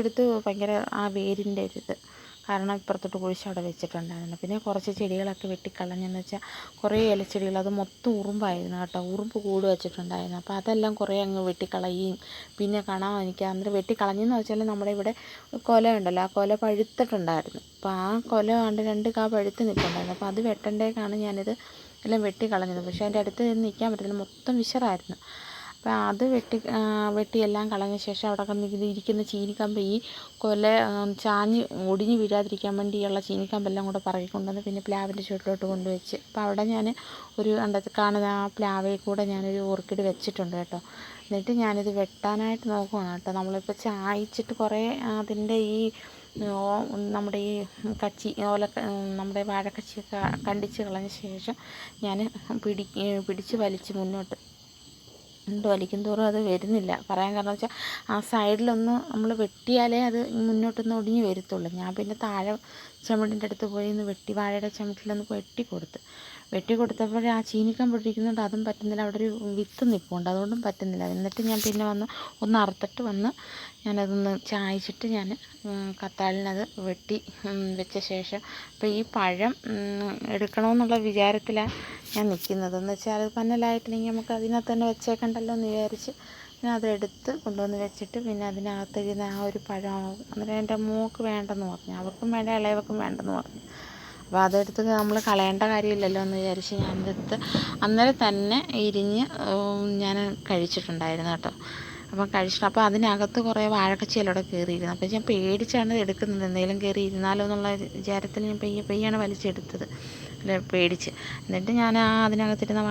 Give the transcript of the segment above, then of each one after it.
എടുത്ത് ഭയങ്കര ആ വേരിൻ്റെ ഒരിത് കാരണം ഇപ്പുറത്തോട്ട് കുഴിച്ച് അവിടെ വെച്ചിട്ടുണ്ടായിരുന്നു. പിന്നെ കുറച്ച് ചെടികളൊക്കെ വെട്ടിക്കളഞ്ഞെന്ന് വെച്ചാൽ കുറേ ഇലച്ചെടികൾ അത് മൊത്തം ഉറുമ്പായിരുന്നു കേട്ടോ. ഉറുമ്പ് കൂട് വെച്ചിട്ടുണ്ടായിരുന്നു. അപ്പോൾ അതെല്ലാം കുറേ അങ്ങ് വെട്ടിക്കളയുകയും പിന്നെ കാണാം എനിക്ക് അന്നേരം വെട്ടിക്കളഞ്ഞെന്ന് വെച്ചാൽ നമ്മുടെ ഇവിടെ കൊല ഉണ്ടല്ലോ, ആ കൊല പഴുത്തിട്ടുണ്ടായിരുന്നു. അപ്പോൾ ആ കൊല കണ്ട് 2 കാ പഴുത്ത് നിൽപ്പുണ്ടായിരുന്നു. അപ്പോൾ അത് വെട്ടേണ്ടേക്കാണ് ഞാനിത് എല്ലാം വെട്ടിക്കളഞ്ഞത്. പക്ഷേ അതിൻ്റെ അടുത്ത് നിൽക്കാൻ പറ്റത്തില്ല, മൊത്തം വിശറായിരുന്നു. അപ്പോൾ അത് വെട്ടിയെല്ലാം കളഞ്ഞ ശേഷം അവിടെ ഇരിക്കുന്ന ചീനിക്കമ്പ് ഈ കൊല ചാഞ്ഞ് ഒടിഞ്ഞ് വീഴാതിരിക്കാൻ വേണ്ടിയുള്ള ചീനിക്കമ്പെല്ലാം കൂടെ പറക്കിക്കൊണ്ടുവന്ന് പിന്നെ പ്ലാവിൻ്റെ ചുവട്ടിലോട്ട് കൊണ്ടുവച്ച്. അപ്പോൾ അവിടെ ഞാൻ ഒരു കാണുന്ന ആ പ്ലാവയിൽ കൂടെ ഞാനൊരു ഓർക്കിഡ് വെച്ചിട്ടുണ്ട് കേട്ടോ. എന്നിട്ട് ഞാനിത് വെട്ടാനായിട്ട് നോക്കുകയാണ് കേട്ടോ. നമ്മളിപ്പോൾ ചായച്ചിട്ട് കുറേ അതിൻ്റെ ഈ നമ്മുടെ ഈ നമ്മുടെ വാഴക്കച്ചിയൊക്കെ കണ്ടിച്ച് കളഞ്ഞ ശേഷം ഞാൻ പിടിച്ച് വലിച്ച് മുന്നോട്ട് വലിക്കും തോറും അത് വരുന്നില്ല. പറയാൻ കാരണം വെച്ചാൽ ആ സൈഡിലൊന്ന് നമ്മൾ വെട്ടിയാലേ അത് മുന്നോട്ടൊന്ന് ഒടിഞ്ഞ് വരത്തുള്ളൂ. ഞാൻ പിന്നെ താഴെ ചുമടിൻ്റെ അടുത്ത് പോയി ഒന്ന് വാഴയുടെ ചുമട്ടിലൊന്ന് വെട്ടി കൊടുത്തപ്പോൾ ആ ചീനിക്കമ്പ് ഇരിക്കുന്നുണ്ട്, അതും പറ്റുന്നില്ല. അവിടെ ഒരു വിത്ത് നിൽപ്പുണ്ട്, അതുകൊണ്ടും പറ്റുന്നില്ല. എന്നിട്ട് ഞാൻ പിന്നെ ഒന്ന് അറുത്തിട്ട് ഞാനതൊന്ന് ചായച്ചിട്ട് ഞാൻ കത്താളിനത് വെട്ടി വെച്ച ശേഷം ഇപ്പോൾ ഈ പഴം എടുക്കണമെന്നുള്ള വിചാരത്തിലാണ് ഞാൻ നിൽക്കുന്നത്. എന്ന് വെച്ചാൽ അത് പന്നലായിട്ടില്ലെങ്കിൽ നമുക്ക് അതിനകത്ത് തന്നെ വെച്ചേക്കണ്ടല്ലോ എന്ന് വിചാരിച്ച് ഞാൻ അതെടുത്ത് കൊണ്ടുവന്ന് വെച്ചിട്ട് പിന്നെ അതിനകത്തിരുന്ന ആ ഒരു പഴം അന്നേരം എൻ്റെ മോൾക്ക് വേണ്ടെന്ന് പറഞ്ഞു, അവർക്കും വേണ്ട ഇളയവർക്കും വേണ്ടെന്ന് പറഞ്ഞു. അപ്പോൾ അതെടുത്ത് നമ്മൾ കളയേണ്ട കാര്യമില്ലല്ലോ എന്ന് വിചാരിച്ച് ഞാനെടുത്ത് അന്നേരം തന്നെ ഇരിഞ്ഞ് ഞാൻ കഴിച്ചിട്ടുണ്ടായിരുന്നു കേട്ടോ. അപ്പോൾ അതിനകത്ത് കുറേ വാഴക്കച്ചിയിലൂടെ കയറിയിരുന്നു. അപ്പോൾ ഞാൻ പേടിച്ചാണ് എടുക്കുന്നത്, എന്തെങ്കിലും കയറി ഇരുന്നാലോ എന്നുള്ള വിചാരത്തിൽ ഞാൻ പെയ്യാണ് വലിച്ചെടുത്തത്, അല്ല പേടിച്ച്. എന്നിട്ട് ഞാൻ അതിനകത്തിരുന്ന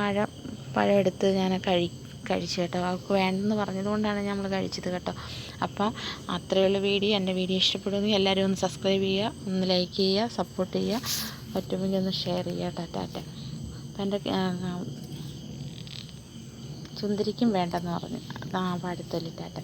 പഴം എടുത്ത് ഞാൻ കഴിച്ചു കേട്ടോ. അവർക്ക് വേണ്ടെന്ന് പറഞ്ഞതുകൊണ്ടാണ് നമ്മൾ കഴിച്ചത് കേട്ടോ. അപ്പോൾ അത്രയുള്ള വീഡിയോ. എൻ്റെ വീഡിയോ ഇഷ്ടപ്പെടുമെങ്കിൽ എല്ലാവരും ഒന്ന് സബ്സ്ക്രൈബ് ചെയ്യുക, ഒന്ന് ലൈക്ക് ചെയ്യുക, സപ്പോർട്ട് ചെയ്യുക, പറ്റുമെങ്കിൽ ഒന്ന് ഷെയർ ചെയ്യുക. ടാറ്റ. അപ്പം എൻ്റെ സുന്ദരിക്കും വേണ്ടെന്ന് പറഞ്ഞു. പാടിത്തൊല്ലി. ടാറ്റ.